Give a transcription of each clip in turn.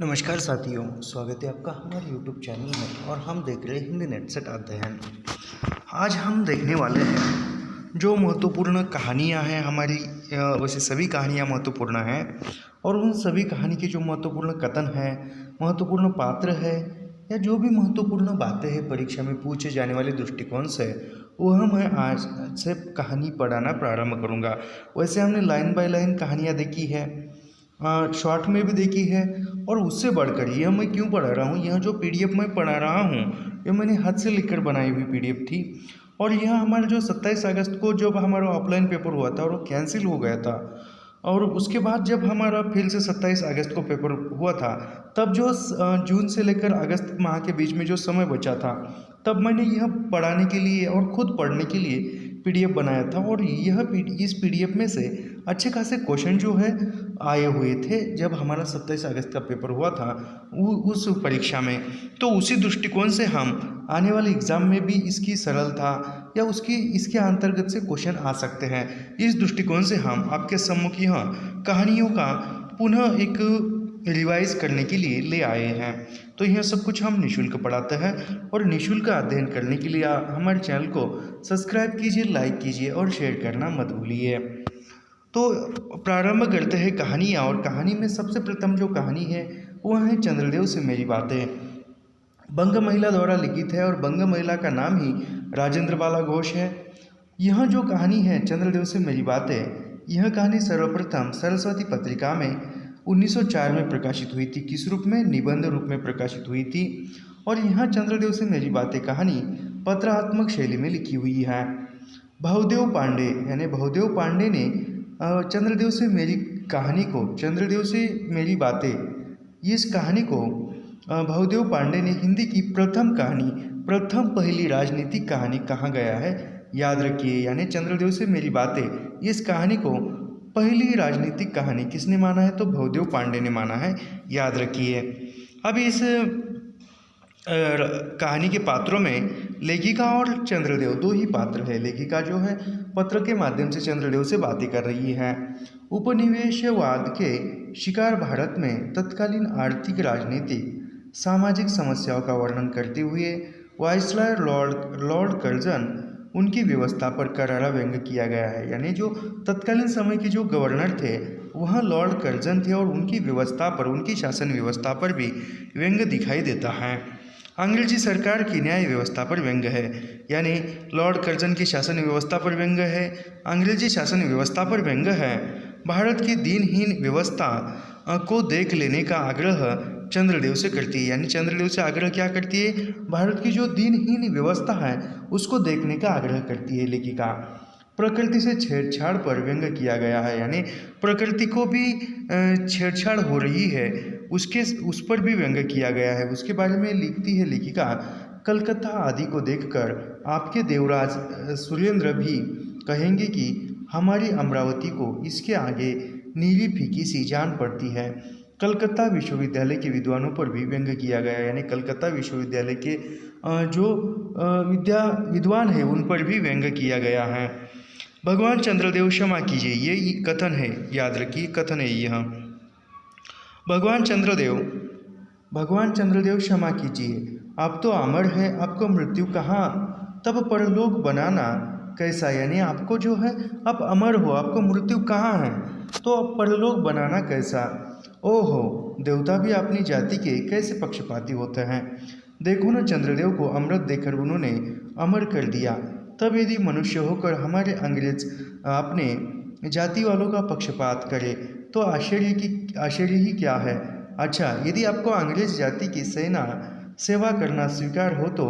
नमस्कार साथियों, स्वागत है आपका हमारे YouTube चैनल में और हम देख रहे हैं हिंदी नेट सेट अध्ययन। आज हम देखने वाले हैं जो महत्वपूर्ण कहानियाँ हैं हमारी। वैसे सभी कहानियाँ महत्वपूर्ण हैं और उन सभी कहानी के जो महत्वपूर्ण कथन हैं, महत्वपूर्ण पात्र है या जो भी महत्वपूर्ण बातें हैं परीक्षा में पूछे जाने वाले दृष्टिकोण से, वह मैं आज से कहानी पढ़ाना प्रारंभ करूँगा। वैसे हमने लाइन बाय लाइन कहानियाँ देखी है, शॉर्ट में भी देखी है और उससे बढ़कर यह मैं क्यों पढ़ा रहा हूँ, यह जो पीडीएफ मैं पढ़ा रहा हूँ यह मैंने हाथ से लिखकर बनाई हुई पीडीएफ थी। और यह हमारा जो 27 अगस्त को जब हमारा ऑफलाइन पेपर हुआ था और वो कैंसिल हो गया था, और उसके बाद जब हमारा फिर से 27 अगस्त को पेपर हुआ था, तब जो जून से लेकर अगस्त माह के बीच में जो समय बचा था, तब मैंने यह पढ़ाने के लिए और ख़ुद पढ़ने के लिए पीडीएफ बनाया था। और इस पीडीएफ में से अच्छे खासे क्वेश्चन जो है आए हुए थे जब हमारा 27 अगस्त का पेपर हुआ था उस परीक्षा में। तो उसी दृष्टिकोण से हम आने वाले एग्ज़ाम में भी इसकी सरलता या इसके अंतर्गत से क्वेश्चन आ सकते हैं। इस दृष्टिकोण से हम आपके सम्मुख यहाँ कहानियों का पुनः एक रिवाइज करने के लिए ले आए हैं। तो यह सब कुछ हम निःशुल्क पढ़ाते हैं और निःशुल्क अध्ययन करने के लिए आप हमारे चैनल को सब्सक्राइब कीजिए, लाइक कीजिए और शेयर करना मत भूलिए। तो प्रारंभ करते हैं कहानियाँ, और कहानी में सबसे प्रथम जो कहानी है वह है चंद्रदेव से मेरी बातें। बंग महिला द्वारा लिखित है और बंग महिला का नाम ही राजेंद्र बाला घोष है। यह जो कहानी है चंद्रदेव से मेरी बातें, यह कहानी सर्वप्रथम सरस्वती पत्रिका में 1904 में प्रकाशित हुई थी। किस रूप में? निबंध रूप में प्रकाशित हुई थी। और यह चंद्रदेव से मेरी बातें कहानी पत्रात्मक शैली में लिखी हुई है। बहुदेव पांडे यानी बहुदेव पांडे ने चंद्रदेव से मेरी कहानी को, चंद्रदेव से मेरी बातें, इस कहानी को बहुदेव पांडे ने हिंदी की प्रथम कहानी, प्रथम पहली राजनीतिक कहानी कहा गया है, याद रखिए। यानी चंद्रदेव से मेरी बातें, इस कहानी को पहली राजनीतिक कहानी किसने माना है? तो बहुदेव पांडे ने माना है, याद रखिए। अब इस कहानी के पात्रों में लेखिका और चंद्रदेव दो ही पात्र है। लेखिका जो है पत्र के माध्यम से चंद्रदेव से बातें कर रही है। उपनिवेशवाद के शिकार भारत में तत्कालीन आर्थिक, राजनीतिक, सामाजिक समस्याओं का वर्णन करते हुए वाइसराय लॉर्ड कर्जन, उनकी व्यवस्था पर करारा व्यंग किया गया है। यानी जो तत्कालीन समय के जो गवर्नर थे वह लॉर्ड कर्जन थे और उनकी व्यवस्था पर, उनकी शासन व्यवस्था पर भी व्यंग दिखाई देता है। अंग्रेजी सरकार की न्याय व्यवस्था पर व्यंग है। यानी लॉर्ड कर्जन की शासन व्यवस्था पर व्यंग है, अंग्रेजी शासन व्यवस्था पर व्यंग है। भारत की दीनहीन व्यवस्था को देख लेने का आग्रह चंद्रदेव से करती है। यानी चंद्रदेव से आग्रह क्या करती है? भारत की जो दीनहीन व्यवस्था है उसको देखने का आग्रह करती है लेखिका। प्रकृति से छेड़छाड़ पर व्यंग किया गया है। यानी प्रकृति को भी छेड़छाड़ हो रही है, उस पर भी व्यंग किया गया है। उसके बारे में लिखती है लेखिका, कलकत्ता आदि को देखकर आपके देवराज सुरेंद्र भी कहेंगे कि हमारी अमरावती को इसके आगे नीली फीकी सी जान पड़ती है। कलकत्ता विश्वविद्यालय के विद्वानों पर भी व्यंग किया गया। यानी कलकत्ता विश्वविद्यालय के जो विद्वान है उन पर भी व्यंग किया गया है। भगवान चंद्रदेव क्षमा कीजिए, ये कथन है, याद रखिए कथन है यह। भगवान चंद्रदेव क्षमा कीजिए, आप तो अमर है, आपको मृत्यु कहाँ, तब परलोक बनाना कैसा। यानी आपको जो है, आप अमर हो, आपको मृत्यु कहाँ है, तो अब परलोक बनाना कैसा। ओहो, देवता भी अपनी जाति के कैसे पक्षपाती होते हैं। देखो न, चंद्रदेव को अमृत देकर उन्होंने अमर कर दिया। तब यदि मनुष्य होकर हमारे अंग्रेज अपने जाति वालों का पक्षपात करे तो आश्चर्य ही क्या है। अच्छा, यदि आपको अंग्रेज जाति की सेवा करना स्वीकार हो तो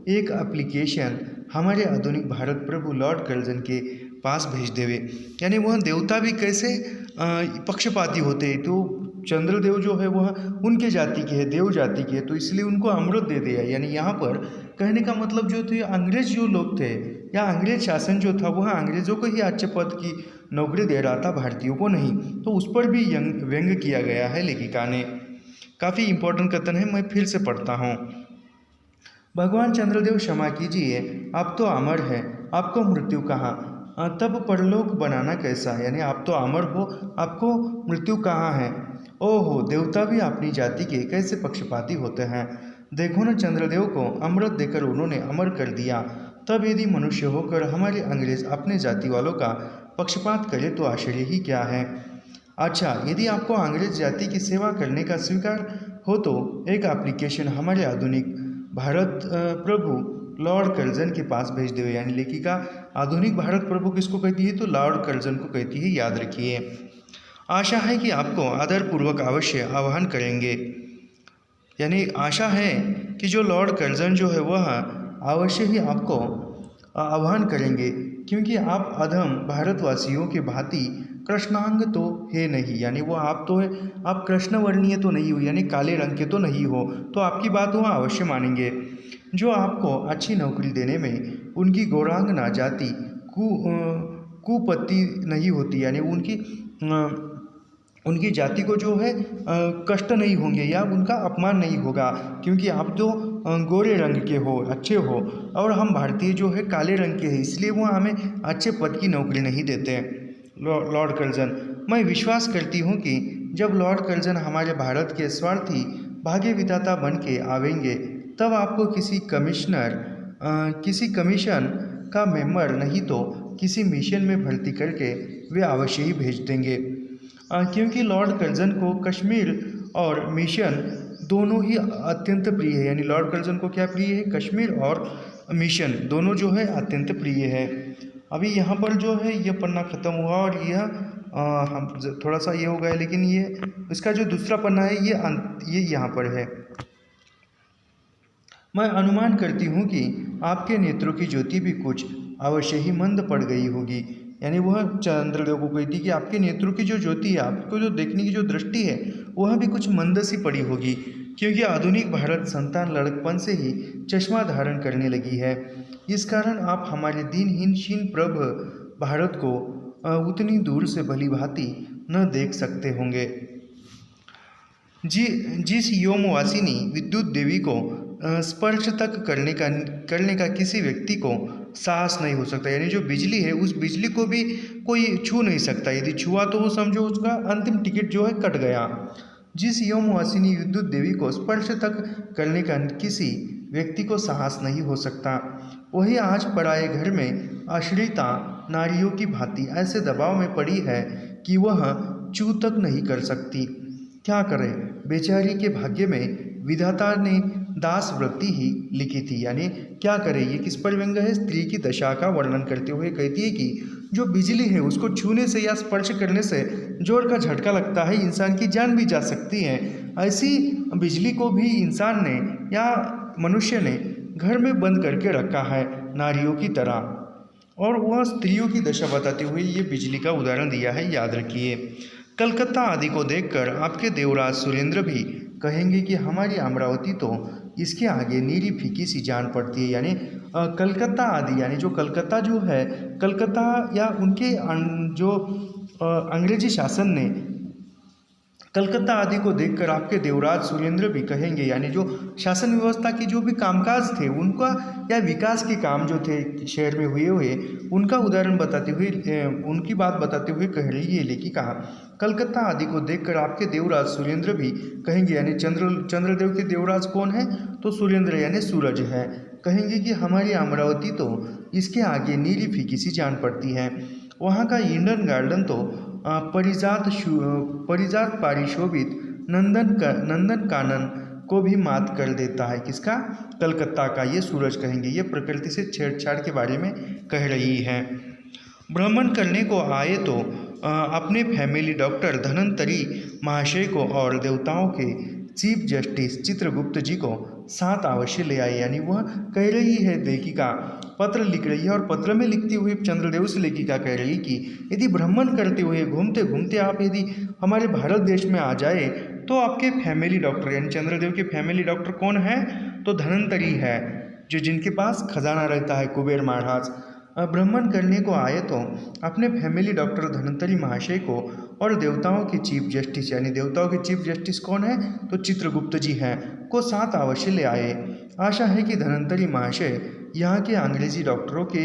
एक एप्लीकेशन हमारे आधुनिक भारत प्रभु लॉर्ड कर्जन के पास भेज देवे। यानी वह देवता भी कैसे पक्षपाती होते हैं। तो चंद्रदेव जो है वह उनके जाति के है, देव जाति के है, तो इसलिए उनको अमृत दे दिया। यानी यहाँ पर कहने का मतलब जो थे, अंग्रेज जो लोग थे या अंग्रेज शासन जो था वह अंग्रेज़ों को ही अच्छे पद की नौकरी दे रहा था, भारतीयों को नहीं। तो उस पर भी व्यंग किया गया है लेखिका ने। काफ़ी इंपॉर्टेंट कथन है, मैं फिर से पढ़ता हूँ। भगवान चंद्रदेव क्षमा कीजिए, आप तो अमर है, आपको मृत्यु कहाँ, तब परलोक बनाना कैसा। यानी आप तो अमर हो, आपको मृत्यु कहाँ है। ओहो, देवता भी अपनी जाति के कैसे पक्षपाती होते हैं। देखो न, चंद्रदेव को अमृत देकर उन्होंने अमर कर दिया। तब यदि मनुष्य होकर हमारे अंग्रेज अपने जाति वालों का पक्षपात करे तो आश्चर्य ही क्या है। अच्छा, यदि आपको अंग्रेज जाति की सेवा करने का स्वीकार हो तो एक एप्लीकेशन हमारे आधुनिक भारत प्रभु लॉर्ड कर्जन के पास भेज दो। यानी लेखिका आधुनिक भारत प्रभु किसको कहती है, तो लॉर्ड कर्जन को कहती है, याद रखिए। आशा है कि आपको आदरपूर्वक अवश्य आह्वान करेंगे। यानी आशा है कि जो लॉर्ड कर्जन जो है वह अवश्य ही आपको आह्वान करेंगे, क्योंकि आप अधम भारतवासियों के भांति कृष्णांग तो है नहीं। यानी वो आप तो है, आप कृष्ण वर्णीय तो नहीं हो, यानी काले रंग के तो नहीं हो, तो आपकी बात वह अवश्य मानेंगे। जो आपको अच्छी नौकरी देने में उनकी गौरांगना जाति कुपत्ति नहीं होती। यानी उनकी जाति को जो है कष्ट नहीं होंगे या उनका अपमान नहीं होगा, क्योंकि आप तो गोरे रंग के हो, अच्छे हो, और हम भारतीय जो है काले रंग के हैं, इसलिए वो हमें अच्छे पद की नौकरी नहीं देते। लॉर्ड कर्जन, मैं विश्वास करती हूँ कि जब लॉर्ड कर्जन हमारे भारत के स्वार्थी भाग्य विधाता बन के आवेंगे, तब आपको किसी कमीशन का मेंबर नहीं तो किसी मिशन में भर्ती करके वे अवश्य ही भेज देंगे। क्योंकि लॉर्ड कर्जन को कश्मीर और मिशन दोनों ही अत्यंत प्रिय है। यानी लॉर्ड कर्जन को क्या प्रिय है, कश्मीर और मिशन दोनों जो है अत्यंत प्रिय है। अभी यहाँ पर जो है ये पन्ना ख़त्म हुआ और यह हम थोड़ा सा ये हो गया, लेकिन ये इसका जो दूसरा पन्ना है ये यहाँ पर है। मैं अनुमान करती हूँ कि आपके नेत्रों की ज्योति भी कुछ अवश्य ही मंद पड़ गई होगी। यानी वह चंद्रदेव को कहती कि आपके नेत्रों की जो ज्योति है, आपको जो देखने की जो दृष्टि है, वह भी कुछ मंद सी पड़ी होगी, क्योंकि आधुनिक भारत संतान लड़कपन से ही चश्मा धारण करने लगी है। इस कारण आप हमारे दीनहीन क्षीण प्रभ भारत को उतनी दूर से भली भांति न देख सकते होंगे। जिस योमवासिनी विद्युत देवी को स्पर्श तक करने का किसी व्यक्ति को साहस नहीं हो सकता। यानी जो बिजली है, उस बिजली को भी कोई छू नहीं सकता। यदि छुआ तो वो समझो उसका अंतिम टिकट जो है कट गया। जिस योमवासिनी विद्युत देवी को स्पर्श तक करने का किसी व्यक्ति को साहस नहीं हो सकता, वही आज पराये घर में आश्रिता नारियों की भांति ऐसे दबाव में पड़ी है कि वह छू तक नहीं कर सकती। क्या करें, बेचारी के भाग्य में विधाता ने दास वृत्ति ही लिखी थी। यानी क्या करे, ये किस पर व्यंग है, स्त्री की दशा का वर्णन करते हुए कहती है कि जो बिजली है उसको छूने से या स्पर्श करने से जोर का झटका लगता है, इंसान की जान भी जा सकती है। ऐसी बिजली को भी इंसान ने या मनुष्य ने घर में बंद करके रखा है नारियों की तरह, और वह स्त्रियों की दशा बताते हुए ये बिजली का उदाहरण दिया है, याद रखिए। कलकत्ता आदि को देखकर आपके देवराज सुरेंद्र भी कहेंगे कि हमारी अमरावती तो इसके आगे नीरी फीकी सी जान पड़ती है। यानी कलकत्ता आदि, यानी जो कलकत्ता जो है, कलकत्ता या उनके जो अंग्रेजी शासन ने कलकत्ता आदि को देखकर आपके देवराज सुरेंद्र भी कहेंगे, यानी जो शासन व्यवस्था की जो भी कामकाज थे उनका या विकास के काम जो थे शहर में हुए उनका उदाहरण बताते हुए, उनकी बात बताते हुए कह रही है लेखिका। कलकत्ता आदि को देखकर आपके देवराज सुरेंद्र भी कहेंगे, यानी चंद्रदेव के देवराज कौन है, तो सुरेंद्र यानी सूरज है, कहेंगे कि हमारी अमरावती तो इसके आगे नीली फीकी सी जान पड़ती है। वहाँ का ईडन गार्डन तो परिजात पारिशोभित नंदन कानन को भी मात कर देता है। किसका, कलकत्ता का। ये सूरज कहेंगे, ये प्रकृति से छेड़छाड़ के बारे में कह रही है। भ्रमण करने को आए तो अपने फैमिली डॉक्टर धनंतरी महाशय को और देवताओं के चीफ जस्टिस चित्रगुप्त जी को साथ अवश्य ले आए। यानी वह कह रही है, लेखिका पत्र लिख रही है और पत्र में लिखती हुई चंद्रदेव से लेखिका कह रही कि यदि भ्रमण करते हुए घूमते घूमते आप यदि हमारे भारत देश में आ जाए तो आपके फैमिली डॉक्टर, यानी चंद्रदेव के फैमिली डॉक्टर कौन है, तो धनंतरी है, जो जिनके पास खजाना रहता है, कुबेर महाराज। भ्रमण करने को आए तो अपने फैमिली डॉक्टर धनंतरी महाशय को और देवताओं के चीफ जस्टिस, यानी देवताओं के चीफ जस्टिस कौन है, तो चित्रगुप्त जी हैं, को साथ अवश्य ले आए। आशा है कि धनंतरी महाशय यहाँ के अंग्रेजी डॉक्टरों के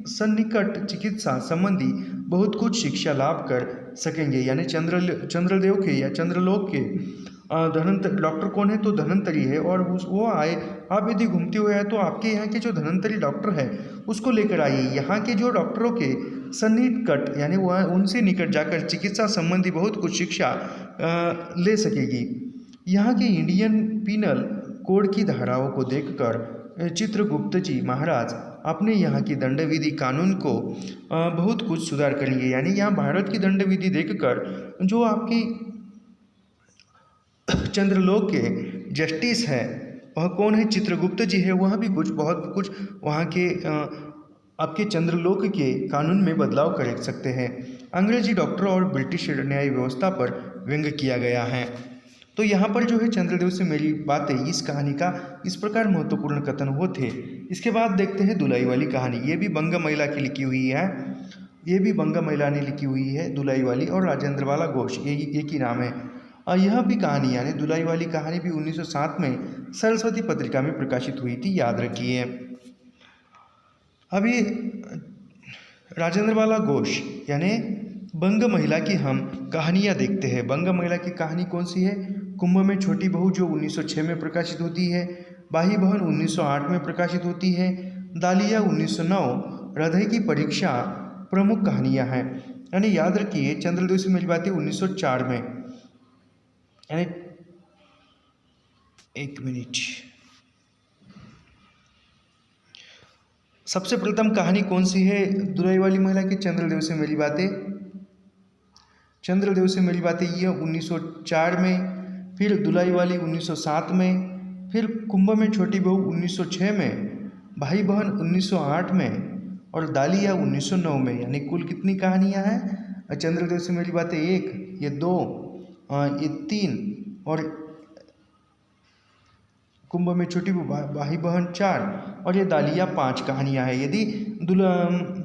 सन्निकट चिकित्सा संबंधी बहुत कुछ शिक्षा लाभ कर सकेंगे। यानी चंद्रदेव के या चंद्रलोक के धन्वंतरी डॉक्टर कौन है? तो धन्वंतरी है। और वो आए, आप यदि घूमते हुए आए तो आपके यहाँ के जो धन्वंतरी डॉक्टर है उसको लेकर आइए। यहाँ के जो डॉक्टरों के सन्निकट यानी वह उनसे निकट जाकर चिकित्सा संबंधी बहुत कुछ शिक्षा ले सकेगी। यहाँ के इंडियन पीनल कोड की धाराओं को देखकर चित्रगुप्त जी महाराज अपने यहाँ की दंड विधि कानून को बहुत कुछ सुधार करेंगे। यानी यहाँ भारत की दंड विधि देखकर जो आपकी चंद्रलोक के जस्टिस है वह कौन है? चित्रगुप्त जी है। वह भी बहुत कुछ वहाँ के आपके चंद्रलोक के कानून में बदलाव कर सकते हैं। अंग्रेजी डॉक्टर और ब्रिटिश न्याय व्यवस्था पर व्यंग्य किया गया है। तो यहाँ पर जो है चंद्रदेव से मेरी बातें, इस कहानी का इस प्रकार महत्वपूर्ण कथन होते। इसके बाद देखते हैं दुलाई वाली कहानी। ये भी बंग महिला की लिखी हुई है, ये भी बंग महिला ने लिखी हुई है, दुलाई वाली और राजेंद्र वाला घोष, ये एक ही नाम है। और यह भी कहानी यानी दुलाई वाली कहानी भी 1907 में सरस्वती पत्रिका में प्रकाशित हुई थी, याद रखिए। अभी राजेंद्र वाला घोष यानी बंग महिला की हम कहानियाँ देखते हैं। बंग महिला की कहानी कौन सी है? कुंभ में छोटी बहू जो 1906 में प्रकाशित होती है, भाई बहन 1908 में प्रकाशित होती है, दालिया 1909, हृदय की परीक्षा प्रमुख कहानियाँ हैं। यानी याद रखिए चंद्रदेव से मेरी बातें 1904 में, यानी एक मिनट, सबसे प्रथम कहानी कौन सी है दुलाई वाली महिला की? चंद्रदेव से मेरी बातें, चंद्रदेव से मेरी बातें ये 1904 में, फिर दुलाई वाली 1907 में, फिर कुंभ में छोटी बहू 1906 में, भाई बहन 1908 में और दालिया 1909 में। यानी कुल कितनी कहानियाँ हैं चंद्रदेव से मेरी बातें? एक, ये दो, ये तीन और कुंभ में छोटी भाई बहन 4 और ये दालिया 5 कहानियाँ हैं। यदि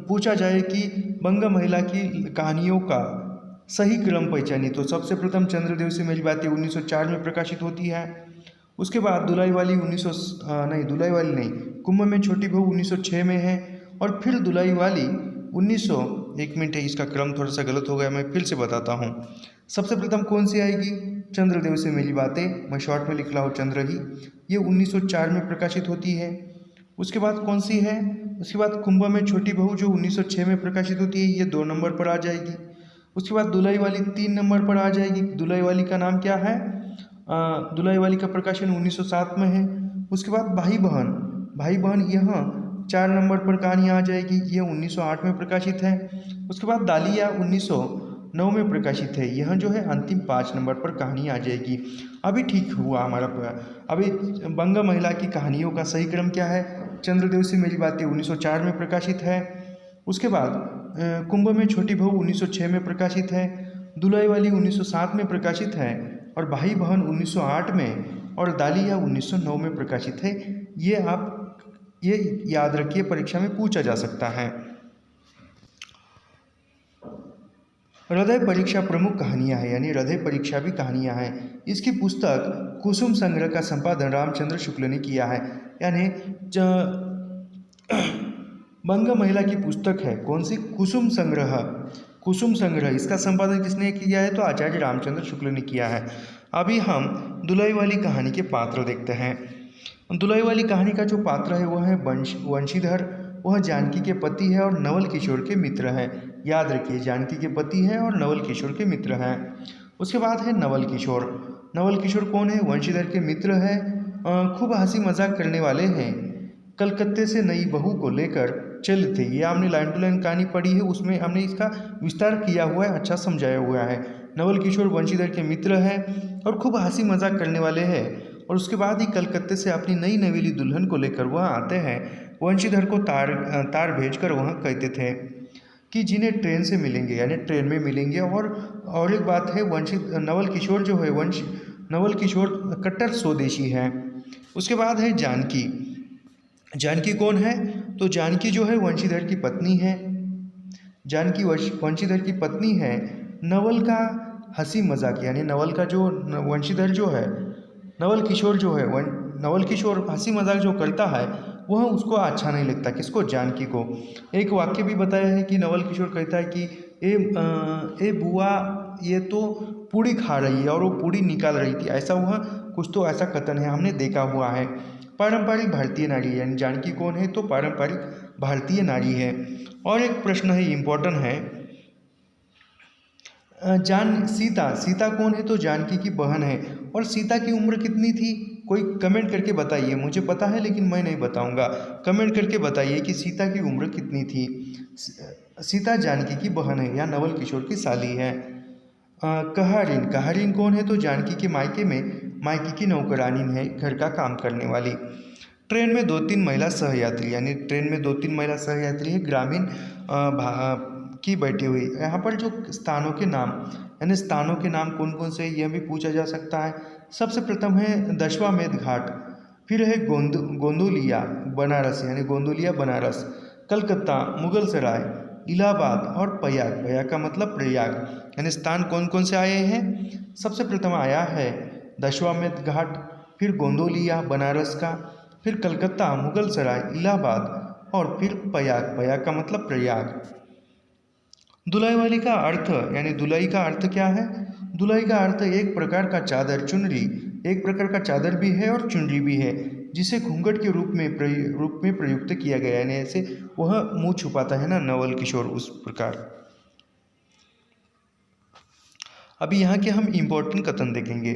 पूछा जाए कि बंग महिला की कहानियों का सही क्रम पहचानी तो सबसे प्रथम चंद्रदेव से मेरी बातें 1904 में प्रकाशित होती है। उसके बाद दुलाई वाली दुलाई वाली नहीं, कुंभ में छोटी बहू 1906 में है और फिर दुलाई वाली 1 मिनट है, इसका क्रम थोड़ा सा गलत हो गया, मैं फिर से बताता हूँ। सबसे प्रथम कौन सी आएगी? चंद्रदेव से मेरी बातें, मैं शॉर्ट में लिख रहा हूँ चंद्र ही, ये 1904 में प्रकाशित होती है। उसके बाद कौन सी है? उसके बाद कुंभ में छोटी बहू जो 1906 में प्रकाशित होती है, ये 2 नंबर पर आ जाएगी। उसके बाद दुलाई वाली 3 नंबर पर आ जाएगी। दुलाई वाली का नाम क्या है? दुलाई वाली का प्रकाशन 1907 में है। उसके बाद भाई बहन यह 4 नंबर पर कहानी आ जाएगी, यह 1908 में प्रकाशित है। उसके बाद दालिया 1909 में प्रकाशित है, यह जो है अंतिम 5 नंबर पर कहानी आ जाएगी। अभी ठीक हुआ हमारा। अभी बंग महिला की कहानियों का सही क्रम क्या है? चंद्रदेव से मेरी बातें 1904 में प्रकाशित है। उसके बाद कुंभ में छोटी बहू 1906 में प्रकाशित है, दुलाई वाली 1907 में प्रकाशित है और भाई बहन 1908 में और दालिया 1909 में प्रकाशित है। ये याद रखिए, परीक्षा में पूछा जा सकता है। हृदय परीक्षा प्रमुख कहानियाँ हैं, यानी हृदय परीक्षा भी कहानियाँ हैं। इसकी पुस्तक कुसुम संग्रह का संपादन रामचंद्र शुक्ल ने किया है। यानी बंग महिला की पुस्तक है कौन सी? कुसुम संग्रह। कुसुम संग्रह इसका संपादन किसने किया है? तो आचार्य रामचंद्र शुक्ल ने किया है। अभी हम दुलाई वाली कहानी के पात्र देखते हैं। दुलाई वाली कहानी का जो पात्र है वह है वंशीधर। वह जानकी के पति है और नवल किशोर के मित्र हैं। याद रखिए, जानकी के पति हैं और नवल किशोर के मित्र हैं। उसके बाद है नवल किशोर। नवल किशोर कौन है? वंशीधर के मित्र हैं, खूब हंसी मजाक करने वाले हैं। कलकत्ते से नई बहू को लेकर चले थे। ये हमने लाइन टू लाइन कहानी पढ़ी है, उसमें हमने इसका विस्तार किया हुआ है, अच्छा समझाया हुआ है। नवल किशोर वंशीधर के मित्र हैं और खूब हंसी मजाक करने वाले हैं। और उसके बाद ही कलकत्ते से अपनी नई नवेली दुल्हन को लेकर वह आते हैं। वंशीधर को तार भेजकर वह कहते थे कि जिन्हें ट्रेन से मिलेंगे, यानी ट्रेन में मिलेंगे। और एक बात है, नवल किशोर जो है नवल किशोर कट्टर स्वदेशी है। उसके बाद है जानकी। जानकी कौन है? तो जानकी जो है वंशीधर की पत्नी है। जानकी वंशीधर की पत्नी है। नवल का हंसी मजाक, यानी नवल का जो वंशीधर जो है, नवल किशोर जो है, नवल किशोर हंसी मजाक जो करता है वह उसको अच्छा नहीं लगता। किसको? जानकी को। एक वाक्य भी बताया है कि नवल किशोर कहता है कि ए बुआ ये तो पूड़ी खा रही है और वो पूड़ी निकाल रही थी, ऐसा हुआ कुछ तो ऐसा कथन है, हमने देखा हुआ है। पारंपरिक भारतीय नारी यानी जानकी कौन है, तो पारंपरिक भारतीय नारी है। और एक प्रश्न है इम्पोर्टेंट है, सीता कौन है, तो जानकी की बहन है। और सीता की उम्र कितनी थी, कोई कमेंट करके बताइए, मुझे पता है लेकिन मैं नहीं बताऊंगा, कमेंट करके बताइए कि सीता की उम्र कितनी थी। सीता जानकी की बहन है या नवल किशोर की साली है। कहारिन कौन है, तो जानकी के मायके की नौकरानी है, घर का काम करने वाली। ट्रेन में 2-3 महिला सहयात्री, यानी ट्रेन में 2-3 महिला सहयात्री है, ग्रामीण की बैठी हुई। यहाँ पर जो स्थानों के नाम यानी स्थानों के नाम कौन कौन से यह भी पूछा जा सकता है। सबसे प्रथम है दशाश्वमेध घाट, फिर है गोंदोलिया बनारस यानी गोंदोलिया बनारस, कलकत्ता, मुगल सराय, इलाहाबाद और प्रयाग का मतलब प्रयाग। यानी स्थान कौन कौन से आए हैं, सबसे प्रथम आया है दशाश्वमेध घाट, फिर गोंदोलिया बनारस का, फिर कलकत्ता, मुगल सराय, इलाहाबाद और फिर प्रयाग का मतलब प्रयाग। दुलाई वाली का अर्थ यानी दुलाई का अर्थ क्या है, दुलाई का अर्थ एक प्रकार का चादर, चुनरी, एक प्रकार का चादर भी है और चुनरी भी है, जिसे घूंघट के रूप में प्रयुक्त किया गया है, यानी ऐसे वह मुंह छुपाता है ना नवल किशोर, उस प्रकार। अभी यहाँ के हम इम्पोर्टेंट कथन देखेंगे।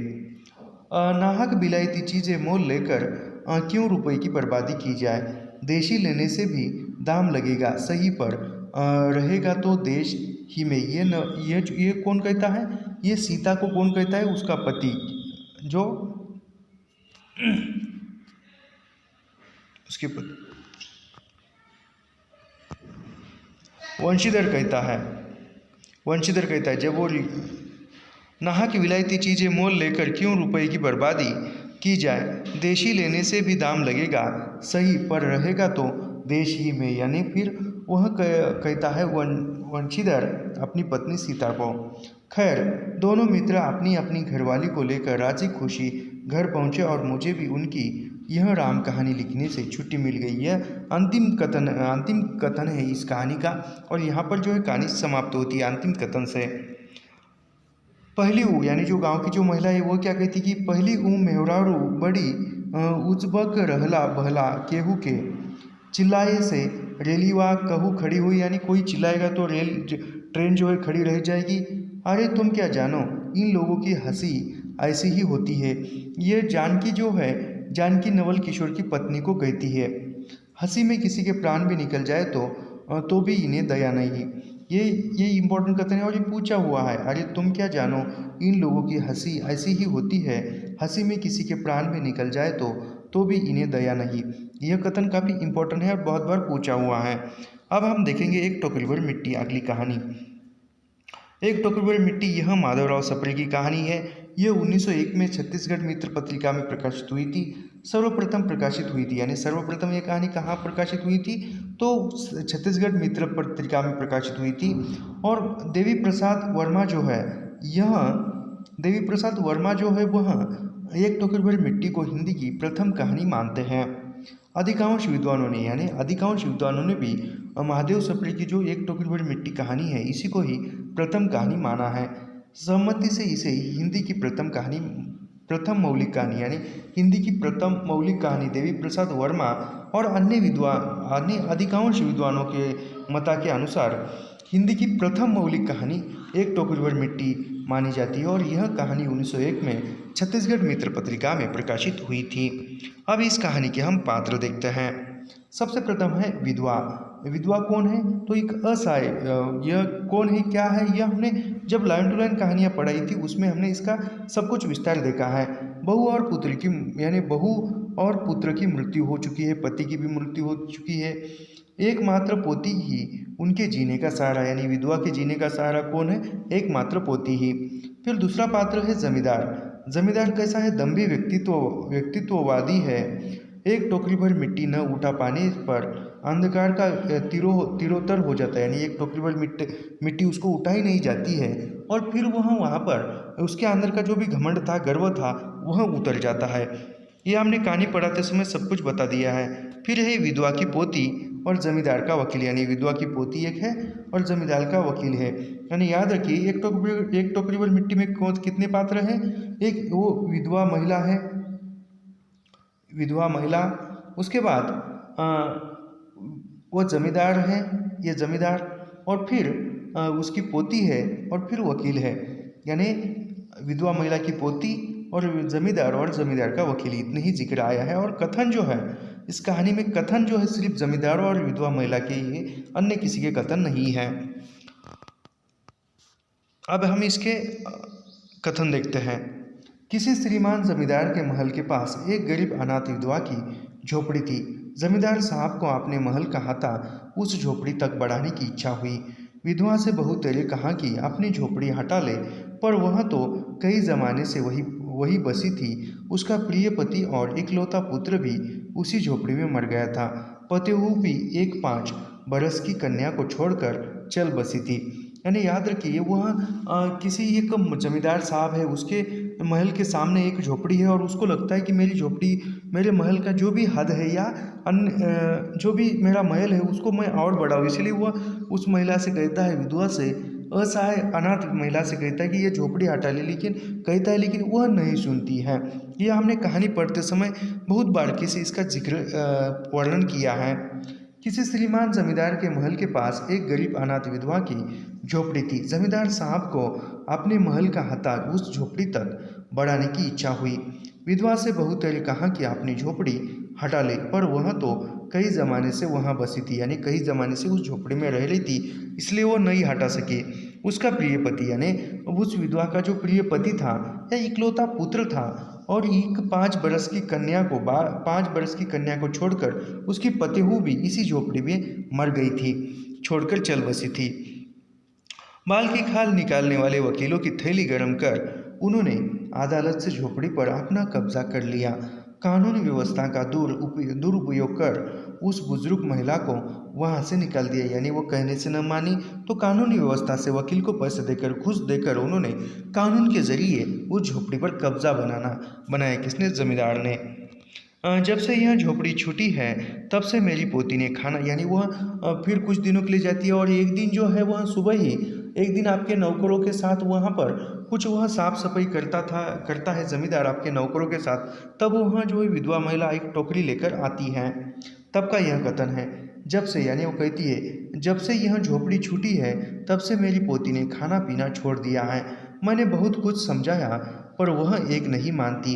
नाहक बिलायती चीज़ें मोल लेकर क्यों रुपए की बर्बादी की जाए, देशी लेने से भी दाम लगेगा, सही पर रहेगा तो देश ही में। ये कौन कहता है, ये सीता को कौन कहता है, उसका पति जो उसके पति वंशीधर कहता है जब वो नाहक विलायती चीज़ें मोल लेकर क्यों रुपए की बर्बादी की जाए, देशी लेने से भी दाम लगेगा, सही पर रहेगा तो देश ही में। यानी फिर वह कहता है वंशीधर अपनी पत्नी सीता को। खैर, दोनों मित्र अपनी अपनी घरवाली को लेकर राजी खुशी घर पहुँचे और मुझे भी उनकी यह राम कहानी लिखने से छुट्टी मिल गई। यह अंतिम कथन है इस कहानी का, और यहाँ पर जो है कहानी समाप्त होती है अंतिम कथन से। पहली ऊ यानी जो गांव की जो महिला है वो क्या कहती कि पहली ऊ मेहरारू बड़ी उजबक रहला बहला केहू के चिल्लाए से रेलीवा कहू खड़ी हुई, यानी कोई चिल्लाएगा तो ट्रेन जो है खड़ी रह जाएगी। अरे तुम क्या जानो, इन लोगों की हंसी ऐसी ही होती है। ये जानकी जो है, जानकी नवल किशोर की पत्नी को कहती है, हंसी में किसी के प्राण भी निकल जाए तो भी इन्हें दया नहीं। ये इम्पोर्टेंट कथन है और ये पूछा हुआ है। अरे तुम क्या जानो, इन लोगों की हंसी ऐसी ही होती है, हंसी में किसी के प्राण भी निकल जाए तो भी इन्हें दया नहीं। यह कथन काफ़ी इम्पोर्टेंट है और बहुत बार पूछा हुआ है। अब हम देखेंगे एक टोकरी भर मिट्टी, अगली कहानी। एक टोकरी भर मिट्टी, यह माधवराव सप्रे की कहानी है। यह 1901 में छत्तीसगढ़ मित्र पत्रिका में प्रकाशित हुई थी, सर्वप्रथम प्रकाशित हुई थी। यानी सर्वप्रथम यह कहानी कहाँ प्रकाशित हुई थी, तो छत्तीसगढ़ मित्र पत्रिका में प्रकाशित हुई थी। और देवी प्रसाद वर्मा जो है वह एक टोकरी भर मिट्टी को हिंदी की प्रथम कहानी मानते हैं। अधिकांश विद्वानों ने भी महादेव सप्रे की जो एक टोकरी भर मिट्टी कहानी है, इसी को ही प्रथम कहानी माना है। सहमति से इसे हिंदी की प्रथम मौलिक कहानी यानी हिंदी की प्रथम मौलिक कहानी देवी प्रसाद वर्मा और अन्य अधिकांश विद्वानों के मता के अनुसार हिंदी की प्रथम मौलिक कहानी एक टोकरी भर मिट्टी मानी जाती है, और यह कहानी 1901 में छत्तीसगढ़ मित्र पत्रिका में प्रकाशित हुई थी। अब इस कहानी के हम पात्र देखते हैं। सबसे प्रथम है विधवा। विधवा कौन है, तो एक असहाय, यह कौन है, क्या है, यह हमने जब लाइन टू लाइन कहानियाँ पढ़ाई थी उसमें हमने इसका सब कुछ विस्तार देखा है। बहू और पुत्र की मृत्यु हो चुकी है, पति की भी मृत्यु हो चुकी है, एकमात्र पोती ही उनके जीने का सहारा, यानी विधवा के जीने का सहारा कौन है, एकमात्र पोती ही। फिर दूसरा पात्र है जमींदार। जमींदार कैसा है, दम्भी व्यक्तित्ववादी है। एक टोकरी भर मिट्टी न उठा पाने पर अंधकार का तिरोतर हो जाता है, यानी एक टोकरी भर मिट्टी उसको उठाई नहीं जाती है, और फिर वहाँ पर उसके अंदर का जो भी घमंड था, गर्व था, वह उतर जाता है। यह हमने कहानी पढ़ाते समय सब कुछ बता दिया है। फिर है विधवा की पोती, और जमींदार का वकील, यानी विधवा की पोती एक है और जमींदार का वकील है। यानी याद रखिए एक टोकरी भर मिट्टी में कौन कितने पात्र हैं? एक वो विधवा महिला है, विधवा महिला, उसके बाद वो जमींदार है, ये जमींदार, और फिर उसकी पोती है और फिर वकील है। यानी विधवा महिला की पोती और जमींदार का वकील, इतने ही जिक्र आया है। और कथन जो है इस कहानी में, कथन जो है सिर्फ जमींदार और विधवा महिला के ही है, अन्य किसी के कथन नहीं है। अब हम इसके कथन देखते हैं। किसी श्रीमान जमींदार के महल के पास एक गरीब अनाथ विधवा की झोपड़ी थी। जमींदार साहब को अपने महल का हाथा उस झोपड़ी तक बढ़ाने की इच्छा हुई। विधवा से बहुत तेरे कहा कि अपनी झोपड़ी हटा ले, पर वह तो कई जमाने से वही बसी थी। उसका प्रिय पति और इकलौता पुत्र भी उसी झोपड़ी में मर गया था। पतिहु भी एक 5 बरस की कन्या को छोड़कर चल बसी थी। यानी याद रखिए वह किसी एक जमींदार साहब है, उसके महल के सामने एक झोपड़ी है और उसको लगता है कि मेरी झोपड़ी, मेरे महल का जो भी हद है या अन्य जो भी मेरा महल है उसको मैं और बढ़ाऊँ। इसलिए वह उस महिला से कहता है, विधवा से, असहाय अनाथ महिला से कहता है कि ये झोपड़ी हटा ले, लेकिन वह नहीं सुनती है। यह हमने कहानी पढ़ते समय बहुत बारीकी से इसका जिक्र वर्णन किया है। किसी श्रीमान जमींदार के महल के पास एक गरीब अनाथ विधवा की झोपड़ी थी। जमींदार साहब को अपने महल का हता उस झोपड़ी तक बढ़ाने की इच्छा हुई। विधवा से बहुतेरे कहा कि अपनी झोपड़ी हटा ले, पर वह तो कई ज़माने से वहाँ बसी थी, यानी कई ज़माने से उस झोपड़ी में रह रही थी, इसलिए वो नहीं हटा सके। उसका प्रिय पति, यानी उस विधवा का जो प्रिय पति था या इकलौता पुत्र था, और एक 5 बरस की कन्या को 5 बरस की कन्या को छोड़कर उसकी पतिहु भी इसी झोपड़ी में मर गई थी, छोड़कर चल बसी थी। बाल की खाल निकालने वाले वकीलों की थैली गर्म कर उन्होंने अदालत से झोपड़ी पर अपना कब्जा कर लिया। कानूनी व्यवस्था का दुरुपयोग कर उस बुजुर्ग महिला को वहां से निकाल दिया। यानी वो कहने से न मानी तो कानूनी व्यवस्था से वकील को पैसे देकर, घूस देकर उन्होंने कानून के जरिए उस झोपड़ी पर कब्जा बनाया। किसने? जमींदार ने। जब से यह झोपड़ी छूटी है तब से मेरी पोती ने खाना, यानी वह फिर कुछ दिनों के लिए जाती है और एक दिन जो है वह सुबह ही एक दिन आपके नौकरों के साथ वहाँ पर कुछ वह साफ सफाई करता है जमींदार आपके नौकरों के साथ। तब वहाँ जो है विधवा महिला एक टोकरी लेकर आती है। तब का यह कथन है, जब से, यानी वो कहती है, जब से यह झोपड़ी छूटी है तब से मेरी पोती ने खाना पीना छोड़ दिया है। मैंने बहुत कुछ समझाया पर वह एक नहीं मानती।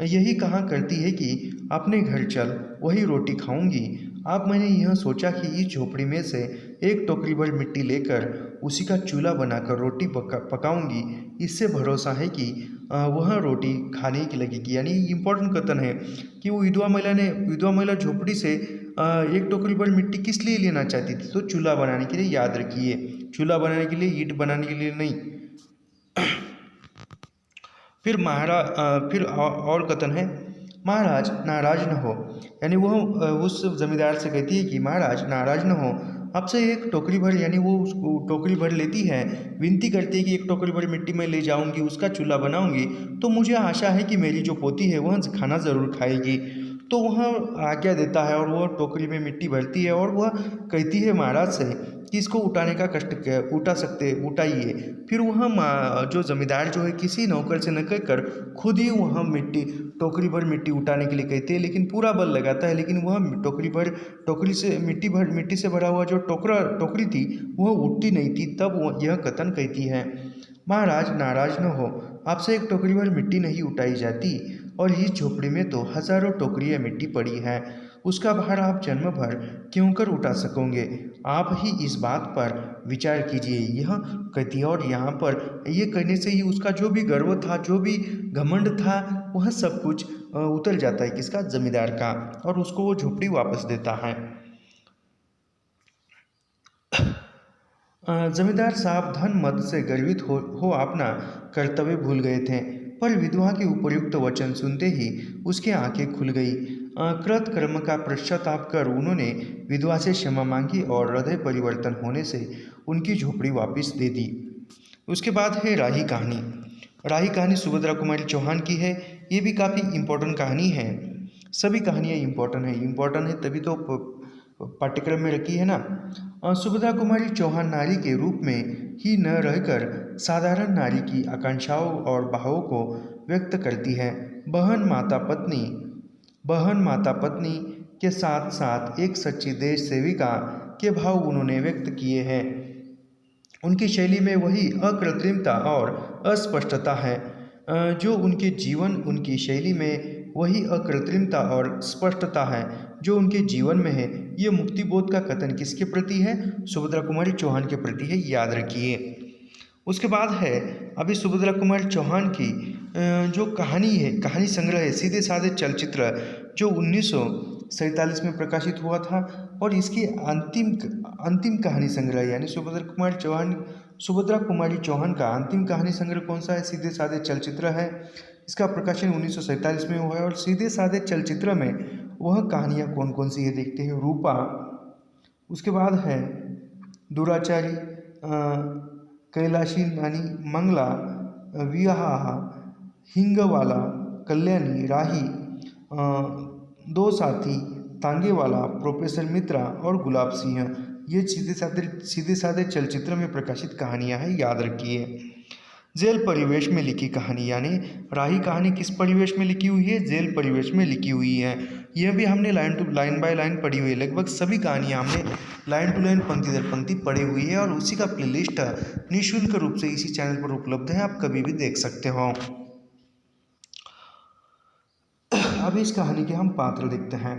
यही कहा करती है कि अपने घर चल, वही रोटी खाऊंगी। अब मैंने यह सोचा कि इस झोपड़ी में से एक टोकरी भर मिट्टी लेकर उसी का चूल्हा बनाकर रोटी पकाऊंगी। इससे भरोसा है कि वह रोटी खाने की लगेगी। यानी इम्पोर्टेंट कथन है कि वो विधवा महिला झोपड़ी से एक टोकरी भर मिट्टी किस लिए लेना चाहती थी? तो चूल्हा बनाने के लिए। याद रखिए, चूल्हा बनाने के लिए, ईंट बनाने के लिए नहीं। फिर और कथन है, महाराज नाराज न हो। यानी वह उस जमींदार से कहती है कि महाराज नाराज न हो, आपसे एक टोकरी भर, यानी वो उसको टोकरी भर लेती है, विनती करती है कि एक टोकरी भर मिट्टी में ले जाऊंगी, उसका चूल्हा बनाऊंगी, तो मुझे आशा है कि मेरी जो पोती है वह खाना ज़रूर खाएगी। तो वह आज्ञा देता है और वह टोकरी में मिट्टी भरती है और वह कहती है महाराज से कि इसको उठाने का कष्ट उठाइए। फिर वह जो जमींदार जो है किसी नौकर से न कहकर खुद ही वह टोकरी भर मिट्टी उठाने के लिए कहते हैं, लेकिन पूरा बल लगाता है, लेकिन वह टोकरी से मिट्टी से भरा हुआ जो टोकरी थी वह उठती नहीं थी। तब वह यह कथन कहती है, महाराज नाराज न हो, आपसे एक टोकरी भर मिट्टी नहीं उठाई जाती, और इस झोपड़ी में तो हजारों टोकरियां मिट्टी पड़ी है, उसका भार आप जन्म भर क्यों कर उठा सकोगे? आप ही इस बात पर विचार कीजिए। यह कहती है, और यहाँ पर ये कहने से ही उसका जो भी गर्व था, जो भी घमंड था, वह सब कुछ उतर जाता है। किसका? जमींदार का। और उसको वो झोपड़ी वापस देता है। जमींदार साहब धन मद से गर्वित हो अपना कर्तव्य भूल गए थे, पर विधवा के उपयुक्त वचन सुनते ही उसकी आंखें खुल गई। कृत कर्म का पश्चाताप कर उन्होंने विधवा से क्षमा मांगी और हृदय परिवर्तन होने से उनकी झोपड़ी वापस दे दी। उसके बाद है राही कहानी। राही कहानी सुभद्रा कुमारी चौहान की है। ये भी काफ़ी इम्पोर्टेंट कहानी है। सभी कहानियाँ इम्पोर्टेंट है तभी तो पाठ्यक्रम में रखी है ना। सुभद्रा कुमारी चौहान नारी के रूप में ही न रहकर साधारण नारी की आकांक्षाओं और भावों को व्यक्त करती है। बहन माता पत्नी के साथ साथ एक सच्ची देश सेविका के भाव उन्होंने व्यक्त किए हैं। उनकी शैली में वही अकृत्रिमता और अस्पष्टता है जो उनकी शैली में वही अकृत्रिमता और स्पष्टता है जो उनके जीवन में है। ये मुक्तिबोध का कथन किसके प्रति है? सुभद्रा कुमारी चौहान के प्रति है, याद रखिए। उसके बाद है अभी सुभद्रा कुमारी चौहान की जो कहानी है, कहानी संग्रह है सीधे साधे चलचित्र, जो 1947 में प्रकाशित हुआ था। और इसकी अंतिम कहानी संग्रह यानी सुभद्रा कुमारी चौहान का अंतिम कहानी संग्रह कौन सा है? सीधे साधे चलचित्र है। इसका प्रकाशन 1947 में हुआ है। और सीधे साधे चलचित्र में वह कहानियाँ कौन कौन सी है देखते हैं। रूपा, उसके बाद है दुराचारी, कैलाशी नानी, मंगला, विवाह, हिंगवाला, कल्याणी, राही, दो साथी, तांगेवाला, प्रोफेसर मित्रा और गुलाब सिंह, ये सीधे साधे चलचित्र में प्रकाशित कहानियां हैं, याद रखिए। जेल परिवेश में लिखी कहानी यानी राही कहानी किस परिवेश में लिखी हुई है? जेल परिवेश में लिखी हुई है। यह भी हमने लाइन बाय लाइन पढ़ी हुई है। लगभग सभी कहानियां हमने लाइन टू लाइन, पंक्ति दर पंक्ति पढ़ी हुई है। और उसी का प्लेलिस्ट निःशुल्क रूप से इसी चैनल पर उपलब्ध है, आप कभी भी देख सकते हो। अब इस कहानी के हम पात्र देखते हैं।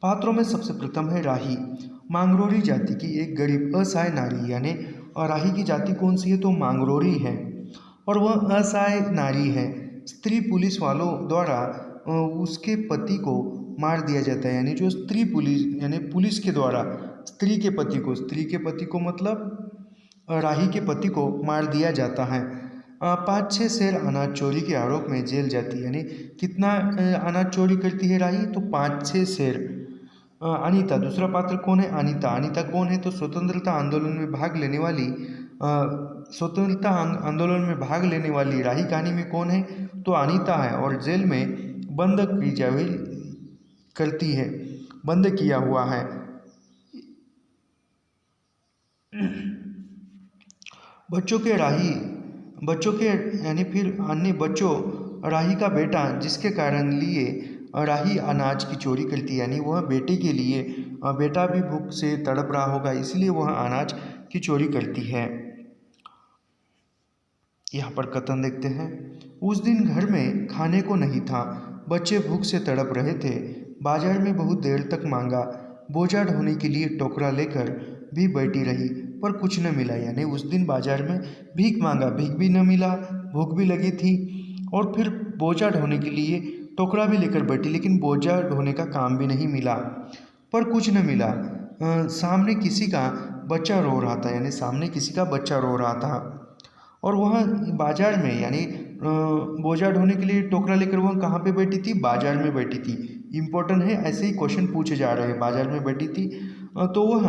पात्रों में सबसे प्रथम है राही, मांगरोरी जाति की एक गरीब असहाय नारी। यानी राही की जाति कौन सी है? तो मांगरोरी है और वह असहाय नारी है। स्त्री पुलिस वालों द्वारा उसके पति को मार दिया जाता है। यानी जो स्त्री पुलिस यानी पुलिस के द्वारा स्त्री के पति को मतलब राही के पति को मार दिया जाता है। 5-6 सेर अनाज चोरी के आरोप में जेल जाती है। यानी कितना अनाज चोरी करती है राही? तो 5-6 सेर। अनीता, दूसरा पात्र कौन है? अनीता कौन है? तो स्वतंत्रता आंदोलन में भाग लेने वाली राही कहानी में कौन है? तो अनीता है। और जेल में बंद किया हुआ है। बच्चों के यानी फिर अन्य बच्चों राही का बेटा जिसके कारण लिए राही अनाज की चोरी करती है। यानी वह बेटे के लिए बेटा भी भूख से तड़प रहा होगा, इसलिए वह अनाज की चोरी करती है। यहाँ पर कथन देखते हैं। उस दिन घर में खाने को नहीं था, बच्चे भूख से तड़प रहे थे। बाजार में बहुत देर तक मांगा, बोझा ढोने के लिए टोकरा लेकर भी बैठी रही पर कुछ न मिला। यानी उस दिन बाजार में भीख मांगा, भीख भी न मिला, भूख भी लगी थी और फिर बोझा ढोने के लिए टोकरा भी लेकर बैठी, लेकिन बोझा ढोने का काम भी नहीं मिला पर कुछ न मिला। सामने किसी का बच्चा रो रहा था। यानी सामने किसी का बच्चा रो रहा था और वह बाजार में यानी बोझा ढोने के लिए टोकरा लेकर वह कहाँ पे बैठी थी? बाजार में बैठी थी। इम्पोर्टेंट है, ऐसे ही क्वेश्चन पूछे जा रहे हैं। बाजार में बैठी थी तो वह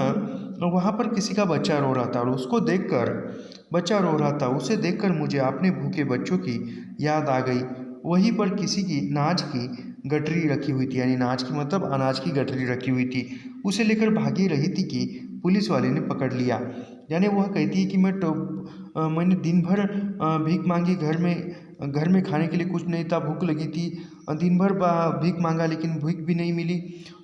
वहाँ पर किसी का बच्चा रो रहा था और उसे देखकर मुझे अपने भूखे बच्चों की याद आ गई। वहीं पर किसी की नाज की गठरी रखी हुई थी। यानी नाज की मतलब अनाज की गठरी रखी हुई थी। उसे लेकर भागी रही थी कि पुलिस वाले ने पकड़ लिया। यानी वह कहती है कि मैंने दिन भर भीख मांगी, घर में खाने के लिए कुछ नहीं था, भूख लगी थी, दिन भर भीख मांगा लेकिन भीख भी नहीं मिली,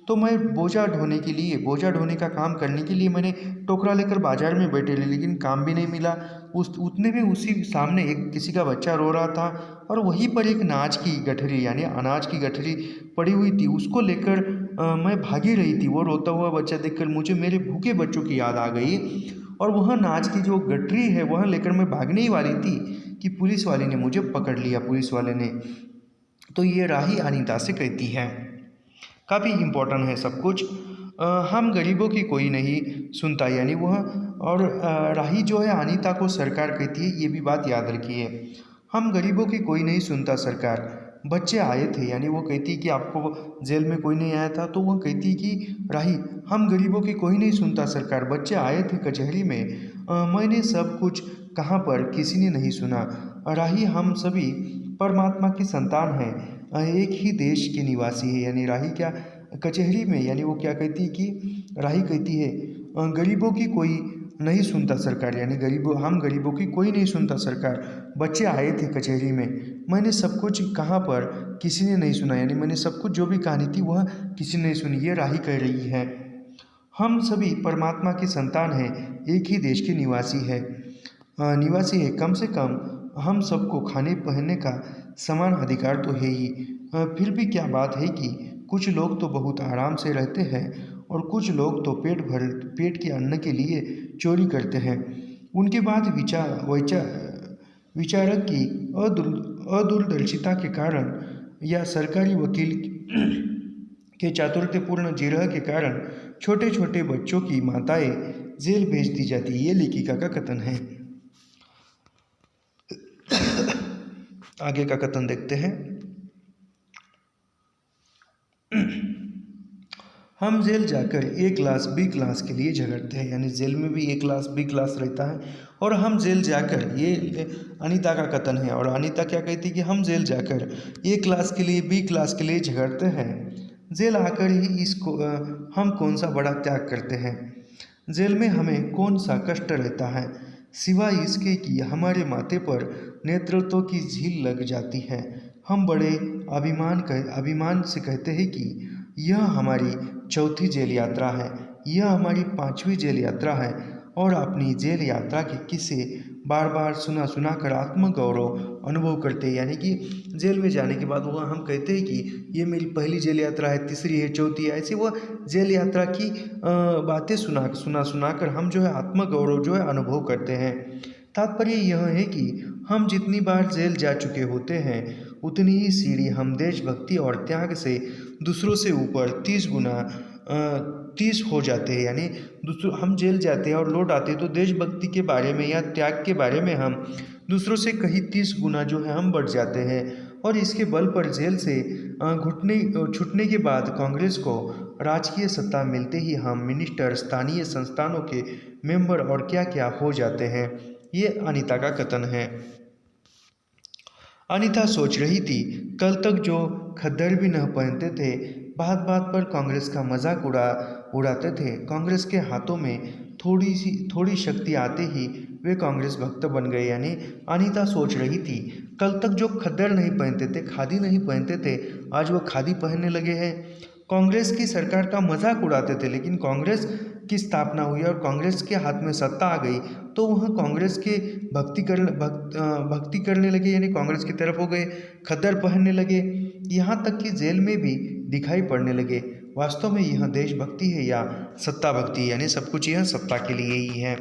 तो मैं बोझा ढोने का काम करने के लिए मैंने टोकरा लेकर बाजार में बैठे रही, लेकिन काम भी नहीं मिला। उतने में उसी सामने किसी का बच्चा रो रहा था और वहीं पर एक नाज की गठरी यानी अनाज की गठरी पड़ी हुई थी। उसको लेकर मैं भागी रही थी। वो रोता हुआ बच्चा देखकर मुझे मेरे भूखे बच्चों की याद आ गई और वह नाज की जो गठरी है वह लेकर मैं भागने ही वाली थी कि पुलिस वाले ने मुझे पकड़ लिया। तो ये राही अनीता से कहती है। काफ़ी इम्पोर्टेंट है सब कुछ। हम गरीबों की कोई नहीं सुनता, यानी वह और राही जो है अनीता को सरकार कहती है, ये भी बात याद रखिए। हम गरीबों की कोई नहीं सुनता सरकार, बच्चे आए थे। यानी वो कहती कि आपको जेल में कोई नहीं आया था, तो वह कहती कि राही हम गरीबों की कोई नहीं सुनता सरकार, बच्चे आए थे कचहरी में, मैंने सब कुछ कहाँ पर किसी ने नहीं सुना। राही हम सभी परमात्मा की संतान हैं, एक ही देश के निवासी है। यानी राही क्या कचहरी में, यानी वो क्या कहती है कि राही कहती है गरीबों की कोई नहीं सुनता सरकार, यानी हम गरीबों की कोई नहीं सुनता सरकार। बच्चे आए थे कचहरी में, मैंने सब कुछ कहाँ पर किसी ने नहीं सुना, यानी मैंने सब कुछ जो भी कहानी थी वह किसी ने नहीं सुनी, ये राही कह रही है। हम सभी परमात्मा की संतान हैं, एक ही देश के निवासी है। कम से कम हम सबको खाने पहनने का समान अधिकार तो है ही। फिर भी क्या बात है कि कुछ लोग तो बहुत आराम से रहते हैं और कुछ लोग तो पेट के अन्न के लिए चोरी करते हैं। उनके बाद विचारक की अदूरदर्शिता के कारण या सरकारी वकील के चातुर्यपूर्ण जिरह के कारण छोटे छोटे बच्चों की माताएं जेल भेज दी जाती है। ये लेखिका का कथन है। आगे का कथन देखते हैं। हम जेल जाकर ए क्लास बी क्लास के लिए झगड़ते हैं, यानी जेल में भी ए क्लास बी क्लास रहता है और हम जेल जाकर, ये अनीता का कथन है। और अनीता क्या कहती है कि हम जेल जाकर ए क्लास के लिए बी क्लास के लिए झगड़ते हैं। जेल आकर ही हम कौन सा बड़ा त्याग करते हैं। जेल में हमें कौन सा कष्ट रहता है, सिवाय इसके कि हमारे माथे पर नेतृत्व की झील लग जाती है। हम बड़े अभिमान से कहते हैं कि यह हमारी चौथी जेल यात्रा है, यह हमारी 5वीं जेल यात्रा है, और अपनी जेल यात्रा के किस्से बार बार सुना कर आत्मगौरव अनुभव करते हैं। यानी कि जेल में जाने के बाद वो हम कहते हैं कि ये मेरी पहली जेल यात्रा है, तीसरी है, चौथी है, ऐसी वो जेल यात्रा की बातें सुना कर हम जो है आत्मगौरव जो है अनुभव करते हैं। तात्पर्य यह है कि हम जितनी बार जेल जा चुके होते हैं उतनी ही सीढ़ी हम देशभक्ति और त्याग से दूसरों से ऊपर 30 हो जाते हैं। यानी हम जेल जाते हैं और लौट आते हैं तो देशभक्ति के बारे में या त्याग के बारे में हम दूसरों से कहीं 30 गुना जो है हम बढ़ जाते हैं। और इसके बल पर जेल से छूटने के बाद कांग्रेस को राजकीय सत्ता मिलते ही हम मिनिस्टर, स्थानीय संस्थानों के मेंबर और क्या क्या हो जाते हैं। ये अनीता का कथन है। अनीता सोच रही थी, कल तक जो खद्दर भी न पहनते थे, बात बात पर कांग्रेस का मजाक उड़ाते थे, कांग्रेस के हाथों में थोड़ी शक्ति आते ही वे कांग्रेस भक्त बन गए। यानी अनीता सोच रही थी, कल तक जो खद्दर नहीं पहनते थे, खादी नहीं पहनते थे, आज वो खादी पहनने लगे हैं। कांग्रेस की सरकार का मजाक उड़ाते थे, लेकिन कांग्रेस की स्थापना हुई और कांग्रेस के हाथ में सत्ता आ गई तो वह कांग्रेस के भक्ति करने लगे, यानी कांग्रेस की तरफ हो गए, खद्दर पहनने लगे, यहाँ तक कि जेल में भी दिखाई पड़ने लगे। वास्तव में यह देशभक्ति है या सत्ता भक्ति, यानी सब कुछ यह सत्ता के लिए ही है।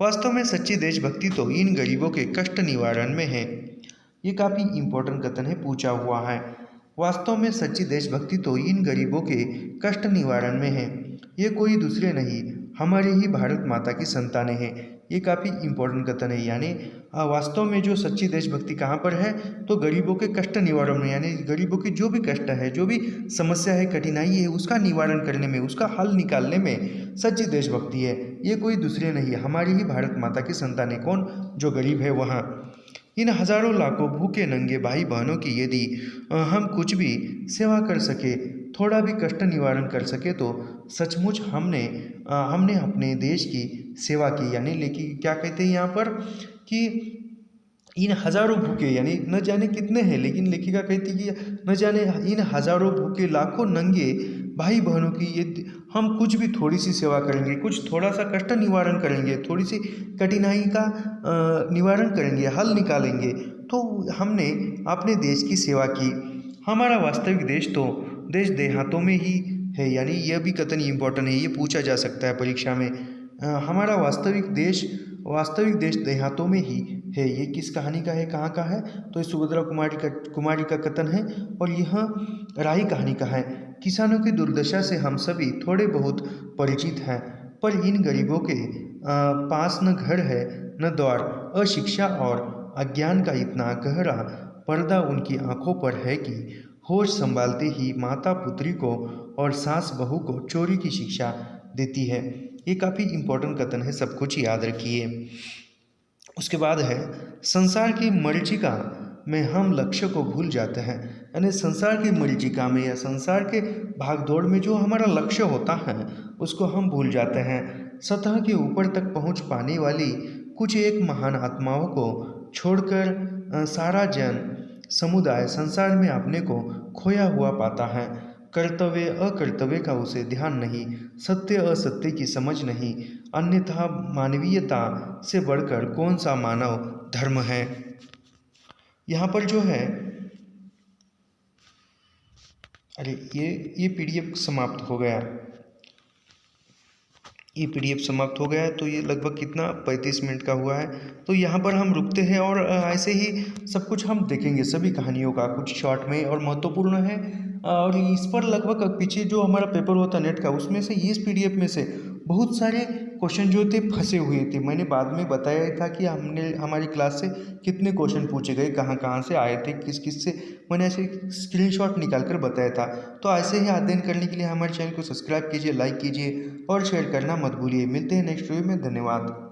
वास्तव में सच्ची देशभक्ति तो इन गरीबों के कष्ट निवारण में है। ये काफ़ी इम्पोर्टेंट कथन है, पूछा हुआ है। वास्तव में सच्ची देशभक्ति तो इन गरीबों के कष्ट निवारण में है, ये कोई दूसरे नहीं, हमारे ही भारत माता की संतानें हैं। ये काफ़ी इम्पोर्टेंट कथन है। यानी वास्तव में जो सच्ची देशभक्ति कहाँ पर है, तो गरीबों के कष्ट निवारण में, यानी गरीबों की जो भी कष्ट है, जो भी समस्या है, कठिनाई है, उसका निवारण करने में, उसका हल निकालने में सच्ची देशभक्ति है। ये कोई दूसरे नहीं है, हमारी ही भारत माता की संतानें। कौन? जो गरीब है वहाँ। इन हजारों लाखों भूखे नंगे भाई बहनों की यदि हम कुछ भी सेवा कर सके, थोड़ा भी कष्ट निवारण कर सके, तो सचमुच हमने अपने देश की सेवा की। यानी लेकिन क्या कहते हैं यहाँ पर कि इन हजारों भूखे, यानी न जाने कितने हैं, लेकिन लेखिका कहती कि न जाने इन हजारों भूखे लाखों नंगे भाई बहनों की यदि हम कुछ भी थोड़ी सी सेवा करेंगे, कुछ थोड़ा सा कष्ट निवारण करेंगे, थोड़ी सी कठिनाई का निवारण करेंगे, हल निकालेंगे, तो हमने अपने देश की सेवा की। हमारा वास्तविक देश तो देश देहातों में ही है। यानी यह भी कथन इम्पोर्टेंट है, ये पूछा जा सकता है परीक्षा में। हमारा वास्तविक देश देहातों में ही है। ये किस कहानी का है, कहाँ का है? तो ये सुभद्रा कुमारी का कथन है और यह राही कहानी का है। किसानों की दुर्दशा से हम सभी थोड़े बहुत परिचित हैं, पर इन गरीबों के पास न घर है न द्वार, अशिक्षा और अज्ञान का इतना गहरा पर्दा उनकी आंखों पर है कि होश संभालते ही माता पुत्री को और सास बहू को चोरी की शिक्षा देती है। ये काफ़ी इम्पोर्टेंट कथन है, सब कुछ याद रखिए। उसके बाद है, संसार की मरीचिका में हम लक्ष्य को भूल जाते हैं। यानी संसार की मरीचिका में या संसार के भागदौड़ में जो हमारा लक्ष्य होता है उसको हम भूल जाते हैं। सतह के ऊपर तक पहुंच पाने वाली कुछ एक महान आत्माओं को छोड़कर सारा जन समुदाय संसार में अपने को खोया हुआ पाता है। कर्तव्य अकर्तव्य का उसे ध्यान नहीं, सत्य असत्य की समझ नहीं, अन्यथा मानवीयता से बढ़कर कौन सा मानव धर्म है। यहाँ पर जो है, अरे ये पीडीएफ समाप्त हो गया, ये पीडीएफ समाप्त हो गया है। तो ये लगभग कितना 35 मिनट का हुआ है। तो यहाँ पर हम रुकते हैं और ऐसे ही सब कुछ हम देखेंगे, सभी कहानियों का कुछ शॉर्ट में और महत्वपूर्ण है। और इस पर लगभग पीछे जो हमारा पेपर होता नेट का, उसमें से इस पीडीएफ में से बहुत सारे क्वेश्चन जो थे फंसे हुए थे। मैंने बाद में बताया ही था कि हमने हमारी क्लास से कितने क्वेश्चन पूछे गए, कहाँ कहाँ से आए थे, किस किस से, मैंने ऐसे स्क्रीनशॉट निकाल कर बताया था। तो ऐसे ही अध्ययन करने के लिए हमारे चैनल को सब्सक्राइब कीजिए, लाइक कीजिए और शेयर करना मत भूलिए। मिलते हैं नेक्स्ट वीडियो में। धन्यवाद।